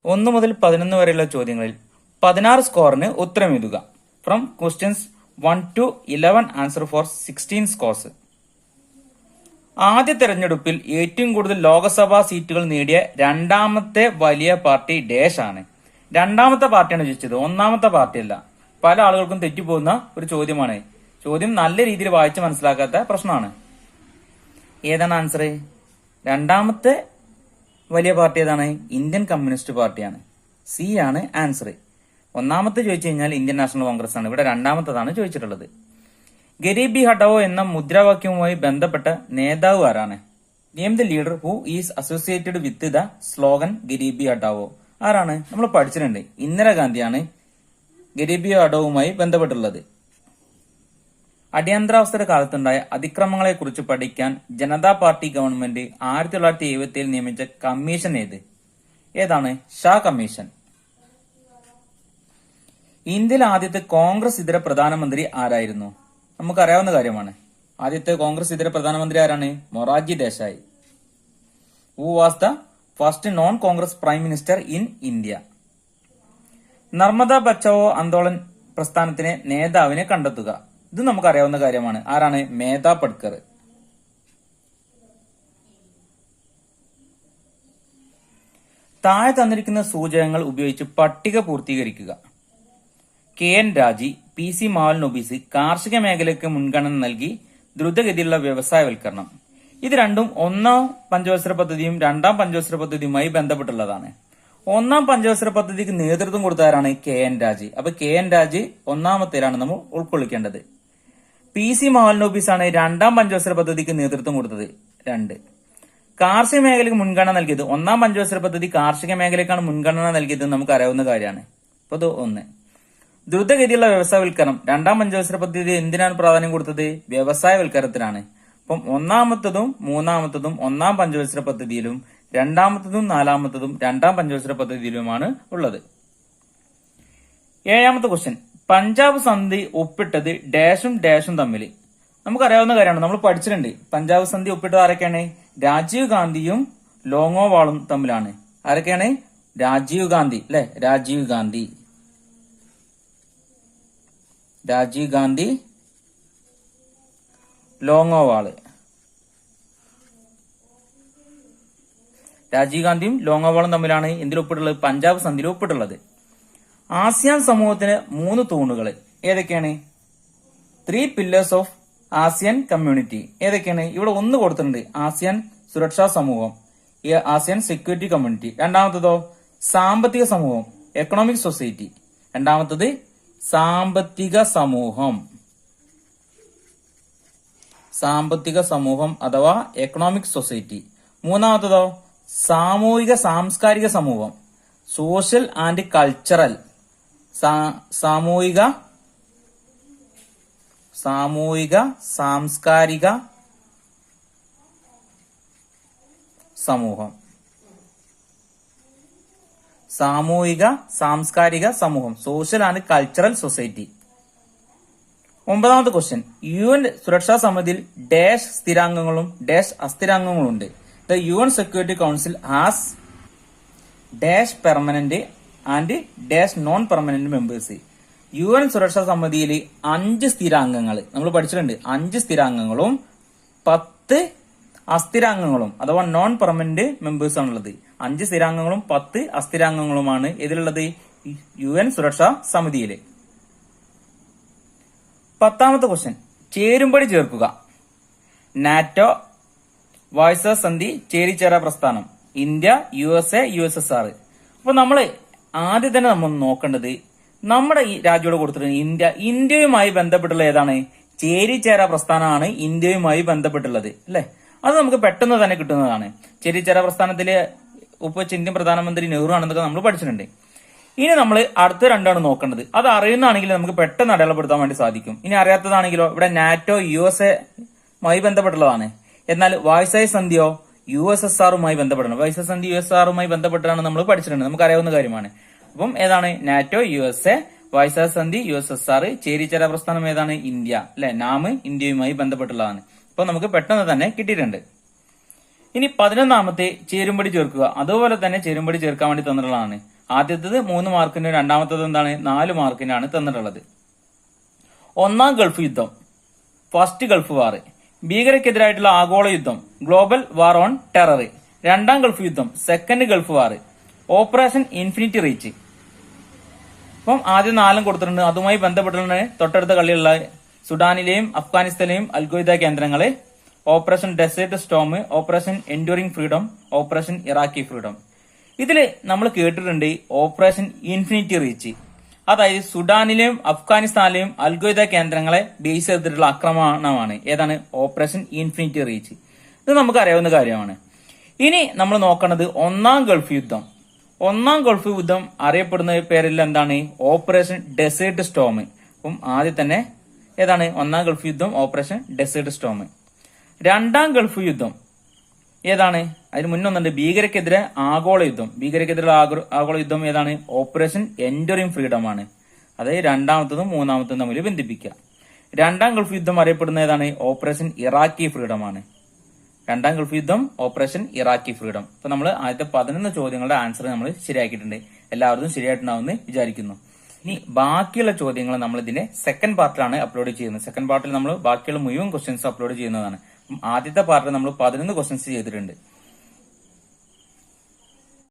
1 മുതൽ 11 വരെയുള്ള ചോദ്യങ്ങളിൽ 16 സ്കോറിന് ഉത്തരം എഴുതുക. From questions 1 to 11 answer for 16 scores. ആദ്യ തെരഞ്ഞെടുപ്പിൽ ഏറ്റവും കൂടുതൽ ലോക്സഭാ സീറ്റുകൾ നേടിയ രണ്ടാമത്തെ വലിയ പാർട്ടി ഡാഷ് ആണ്. രണ്ടാമത്തെ പാർട്ടിയാണ് ചോദിച്ചത്, ഒന്നാമത്തെ പാർട്ടിയല്ല. പല ആളുകൾക്കും തെറ്റിപ്പോകുന്ന ഒരു ചോദ്യമാണ്. ചോദ്യം നല്ല രീതിയിൽ വായിച്ച് മനസ്സിലാക്കാത്ത പ്രശ്നമാണ്. ഏതാണ് ആൻസർ? രണ്ടാമത്തെ വലിയ പാർട്ടി ഏതാണ്? ഇന്ത്യൻ കമ്മ്യൂണിസ്റ്റ് പാർട്ടിയാണ്. സി ആണ് ആൻസർ. ഒന്നാമത്തെ ചോദിച്ചു കഴിഞ്ഞാൽ ഇന്ത്യൻ നാഷണൽ കോൺഗ്രസ് ആണ്. ഇവിടെ രണ്ടാമത്തതാണ് ചോദിച്ചിട്ടുള്ളത്. ഗരീബി ഹട്ടാവോ എന്ന മുദ്രാവാക്യവുമായി ബന്ധപ്പെട്ട നേതാവ് ആരാണ്? Name the leader who is associated with the slogan Garibi Hatao. ആരാണ്? നമ്മൾ പഠിച്ചിട്ടുണ്ട്. ഇന്ദിരാഗാന്ധിയാണ് ഗരീബി ഹട്ടാവുമായി ബന്ധപ്പെട്ടുള്ളത്. അടിയന്തരാവസ്ഥയുടെ കാലത്തുണ്ടായ അതിക്രമങ്ങളെ കുറിച്ച് പഠിക്കാൻ ജനതാ പാർട്ടി ഗവൺമെന്റ് 1977 നിയമിച്ച കമ്മീഷൻ ഏതാണ്? ഷാ കമ്മീഷൻ. ഇന്ത്യയിലെ ആദ്യത്തെ കോൺഗ്രസ് ഇതര പ്രധാനമന്ത്രി ആരായിരുന്നു? നമുക്കറിയാവുന്ന കാര്യമാണ്. ആദ്യത്തെ കോൺഗ്രസ് ഇതര പ്രധാനമന്ത്രി ആരാണ്? Morarji Desai. Who was the first non Congress prime minister in India? Narmada Bachao Andolan പ്രസ്ഥാനത്തിനെ നേതാവിനെ കണ്ടെത്തുക. ഇത് നമുക്കറിയാവുന്ന കാര്യമാണ്. ആരാണ്? മേധാ പട്കർ. താഴെ തന്നിരിക്കുന്ന സൂചകങ്ങൾ ഉപയോഗിച്ച് പട്ടിക പൂർത്തീകരിക്കുക. KN രാജി, PC മാവൽനൊബീസ് കാർഷിക മേഖലയ്ക്ക് മുൻഗണന നൽകി ദ്രുതഗതിയിലുള്ള വ്യവസായവൽക്കരണം. ഇത് രണ്ടും ഒന്നാം പഞ്ചവത്സര പദ്ധതിയും രണ്ടാം പഞ്ചവത്സര പദ്ധതിയുമായി ബന്ധപ്പെട്ടുള്ളതാണ്. ഒന്നാം പഞ്ചവത്സര പദ്ധതിക്ക് നേതൃത്വം കൊടുത്തവരാണ് KN രാജി. അപ്പൊ KN രാജി ഒന്നാമത്തേലാണ് നമ്മൾ ഉൾക്കൊള്ളിക്കേണ്ടത്. PC മാവൽനൊബീസ് ആണ് രണ്ടാം പഞ്ചവത്സര പദ്ധതിക്ക് നേതൃത്വം കൊടുത്തത്. 2. കാർഷിക മേഖലയ്ക്ക് മുൻഗണന നൽകിയത് ഒന്നാം പഞ്ചവത്സര പദ്ധതി കാർഷിക മേഖലയ്ക്കാണ് മുൻഗണന നൽകിയത് നമുക്ക് അറിയാവുന്ന കാര്യമാണ്. അപ്പൊ അത് 1. ദ്രുതഗതിയുള്ള വ്യവസായവൽക്കരണം രണ്ടാം പഞ്ചവത്സര പദ്ധതി എന്തിനാണ് പ്രാധാന്യം കൊടുത്തത്? വ്യവസായവൽക്കരണത്തിനാണ്. അപ്പം ഒന്നാമത്തതും മൂന്നാമത്തതും ഒന്നാം പഞ്ചവത്സര പദ്ധതിയിലും രണ്ടാമത്തതും നാലാമത്തതും രണ്ടാം പഞ്ചവത്സര പദ്ധതിയിലുമാണ് ഉള്ളത്. 7ാമത്തെ ക്വസ്റ്റ്യൻ. പഞ്ചാബ് സന്ധി ഒപ്പിട്ടത് ഡാഷും ഡാഷും തമ്മിൽ. നമുക്കറിയാവുന്ന കാര്യമാണ്, നമ്മൾ പഠിച്ചിട്ടുണ്ട്. പഞ്ചാബ് സന്ധി ഒപ്പിട്ടത് ആരൊക്കെയാണ്? രാജീവ് ഗാന്ധിയും ലോങ്ങോവാളും തമ്മിലാണ്. ആരൊക്കെയാണ്? രാജീവ് ഗാന്ധി അല്ലെ? രാജീവ് ഗാന്ധി, ലോങ്ങോവാള്. രാജീവ് ഗാന്ധിയും ലോങ്ങോവാളും തമ്മിലാണ് എന്തിൽ ഒപ്പിട്ടുള്ളത്? പഞ്ചാബ് സന്ധിയിൽ ഒപ്പിട്ടുള്ളത്. ആസിയാൻ സമൂഹത്തിന് 3 തൂണുകൾ ഏതൊക്കെയാണ്? 3 പില്ലേഴ്സ് ഓഫ് ആസിയൻ കമ്മ്യൂണിറ്റി ഏതൊക്കെയാണ്? ഇവിടെ 1 കൊടുത്തിട്ടുണ്ട്, ആസിയാൻ സുരക്ഷാ സമൂഹം, ആസിയൻ സെക്യൂരിറ്റി കമ്മ്യൂണിറ്റി. രണ്ടാമത്തതോ സാമ്പത്തിക സമൂഹം, എക്കണോമിക് സൊസൈറ്റി. രണ്ടാമത്തത് സാമ്പത്തിക സമൂഹം അഥവാ എക്കണോമിക് സൊസൈറ്റി. മൂന്നാമത്തതോ സാമൂഹിക സാംസ്കാരിക സമൂഹം, സോഷ്യൽ ആൻഡ് കൾച്ചറൽ. സാമൂഹിക സാംസ്കാരിക സമൂഹം. Social and cultural society. 9ാമത്തെ ക്വസ്റ്റ്യൻ. UN സുരക്ഷാ സമിതിയിൽ ഡാഷ് സ്ഥിരാംഗങ്ങളും ഡാഷ് അസ്ഥിരാംഗങ്ങളും ഉണ്ട്. The UN security council has dash permanent and dash non permanent members. UN സുരക്ഷാ സമിതിയിൽ 5 സ്ഥിരാംഗങ്ങൾ നമ്മൾ പഠിച്ചിട്ടുണ്ട്. 5 സ്ഥിരാംഗങ്ങളും 10 അസ്ഥിരാംഗങ്ങളും അഥവാ നോൺ പെർമനന്റ് മെമ്പേഴ്സ് ആണുള്ളത്. 5 സ്ഥിരാംഗങ്ങളും 10 അസ്ഥിരാംഗങ്ങളുമാണ് ഇതിലുള്ളത് UN സുരക്ഷാ സമിതിയിൽ. 10ാമത്തെ ക്വസ്റ്റ്യൻ. ചേരുംപടി ചേർക്കുക. നാറ്റോ, വാഴ്സാ സന്ധി, ചേരിചേരാ പ്രസ്ഥാനം, ഇന്ത്യ, USA, USSR. അപ്പൊ നമ്മള് ആദ്യം തന്നെ നമ്മൾ നോക്കേണ്ടത് നമ്മുടെ ഈ രാജ്യത്തോട് കൊടുത്തിട്ടുണ്ട് ഇന്ത്യയുമായി ബന്ധപ്പെട്ടുള്ള ഏതാണ്? ചേരിചേരാ പ്രസ്ഥാനമാണ് ഇന്ത്യയുമായി ബന്ധപ്പെട്ടുള്ളത് അല്ലെ? അത് നമുക്ക് പെട്ടെന്ന് തന്നെ കിട്ടുന്നതാണ്. ചേരിചേരാ പ്രസ്ഥാനത്തില് ഒപ്പുവെച്ച ഇന്ത്യൻ പ്രധാനമന്ത്രി നെഹ്റു ആണെന്നൊക്കെ നമ്മൾ പഠിച്ചിട്ടുണ്ട്. ഇനി നമ്മൾ അടുത്ത രണ്ടാണ് നോക്കേണ്ടത്. അത് അറിയുന്നതാണെങ്കിൽ നമുക്ക് പെട്ടെന്ന് അടയാളപ്പെടുത്താൻ വേണ്ടി സാധിക്കും. ഇനി അറിയാത്തതാണെങ്കിലോ ഇവിടെ നാറ്റോ USA ബന്ധപ്പെട്ടുള്ളതാണ്. എന്നാൽ വാഴ്സായ് സന്ധിയോ USSRുമായി ബന്ധപ്പെടണം. വാഴ്സായ് സന്ധി USSRുമായി ബന്ധപ്പെട്ടാണ് നമ്മൾ പഠിച്ചിട്ടുണ്ട്, നമുക്ക് അറിയാവുന്ന കാര്യമാണ്. അപ്പം ഏതാണ്? നാറ്റോ, USA, വാഴ്സായ് സന്ധി, USSR. ചേരിചേരാ പ്രസ്ഥാനം ഏതാണ്? ഇന്ത്യ അല്ലെ? നാം ഇന്ത്യയുമായി ബന്ധപ്പെട്ടുള്ളതാണ്. അപ്പൊ നമുക്ക് പെട്ടെന്ന് തന്നെ കിട്ടിയിട്ടുണ്ട്. ഇനി 11ാമത്തെ ചേരുംപടി ചേർക്കുക. അതുപോലെ തന്നെ ചേരുംപടി ചേർക്കാൻ വേണ്ടി തന്നിട്ടുള്ളതാണ്. ആദ്യത്തേത് 3 മാർക്കിന്, രണ്ടാമത്തേത് എന്താണ് 4 മാർക്കിനാണ് തന്നിട്ടുള്ളത്. ഒന്നാം ഗൾഫ് യുദ്ധം, ഫസ്റ്റ് ഗൾഫ് വാർ. ഭീകരക്കെതിരായിട്ടുള്ള ആഗോള യുദ്ധം, ഗ്ലോബൽ വാർ ഓൺ ടെറർ. രണ്ടാം ഗൾഫ് യുദ്ധം, second Gulf war. Operation infinity reach. അപ്പം ആദ്യം 4 കൊടുത്തിട്ടുണ്ട്. അതുമായി ബന്ധപ്പെട്ടാണ് തൊട്ടടുത്ത കളിയുള്ള സുഡാനിലെയും അഫ്ഗാനിസ്ഥാനിലെയും അൽഖ്വയ്ദ കേന്ദ്രങ്ങള്, operation desert storm, operation enduring freedom, operation Iraqi freedom. ഇതില് നമ്മൾ കേട്ടിട്ടുണ്ട് ഓപ്പറേഷൻ ഇൻഫിനിറ്റി റീച്ച്. അതായത് സുഡാനിലെയും അഫ്ഗാനിസ്ഥാനിലെയും അൽഖ്വയ്ദ കേന്ദ്രങ്ങളെ ബേസ് ചെയ്തിട്ടുള്ള ആക്രമണമാണ് ഏതാണ് ഓപ്പറേഷൻ ഇൻഫിനിറ്റി റീച്ച്. ഇത് നമുക്ക് അറിയാവുന്ന കാര്യമാണ്. ഇനി നമ്മൾ നോക്കുന്നത് ഒന്നാം ഗൾഫ് യുദ്ധം. ഒന്നാം ഗൾഫ് യുദ്ധം അറിയപ്പെടുന്ന പേരിൽ എന്താണ് ഓപ്പറേഷൻ ഡെസേർട്ട് സ്റ്റോം. അപ്പം ആദ്യം തന്നെ ഏതാണ് ഒന്നാം ഗൾഫ് യുദ്ധം ഓപ്പറേഷൻ ഡെസേർട്ട് സ്റ്റോം. രണ്ടാം ഗൾഫ് യുദ്ധം ഏതാണ്? അതിന് മുന്നൊന്നുണ്ട് ഭീകരക്കെതിരെ ആഗോള യുദ്ധം. ഭീകരക്കെതിരെ ആഗോള യുദ്ധം ഏതാണ്? ഓപ്പറേഷൻ എൻഡ്യൂറിംഗ് ഫ്രീഡം ആണ്. അതായത് രണ്ടാമത്തതും മൂന്നാമത്തതും തമ്മിൽ ബന്ധിപ്പിക്കുക. രണ്ടാം ഗൾഫ് യുദ്ധം അറിയപ്പെടുന്ന ഏതാണ്? ഓപ്പറേഷൻ ഇറാഖി ഫ്രീഡം ആണ്. രണ്ടാം ഗൾഫ് യുദ്ധം ഓപ്പറേഷൻ ഇറാഖി ഫ്രീഡം. അപ്പൊ നമ്മൾ ആദ്യത്തെ 11 ചോദ്യങ്ങളുടെ ആൻസർ നമ്മൾ ശരിയാക്കിയിട്ടുണ്ട്. എല്ലാവർക്കും ശരിയായിട്ടുണ്ടാവുമെന്ന് വിചാരിക്കുന്നു. ഇനി ബാക്കിയുള്ള ചോദ്യങ്ങൾ നമ്മൾ ഇതിന്റെ സെക്കൻഡ് പാർട്ടിലാണ് അപ്ലോഡ് ചെയ്യുന്നത്. സെക്കൻഡ് പാർട്ടിൽ നമ്മൾ ബാക്കിയുള്ള മുഴുവൻ ക്വസ്റ്റ്യൻസ് അപ്ലോഡ് ചെയ്യുന്നതാണ്. ആദ്യത്തെ പാർട്ടിൽ നമ്മൾ 11 ക്വസ്റ്റ്യൻസ് ചെയ്തിട്ടുണ്ട്.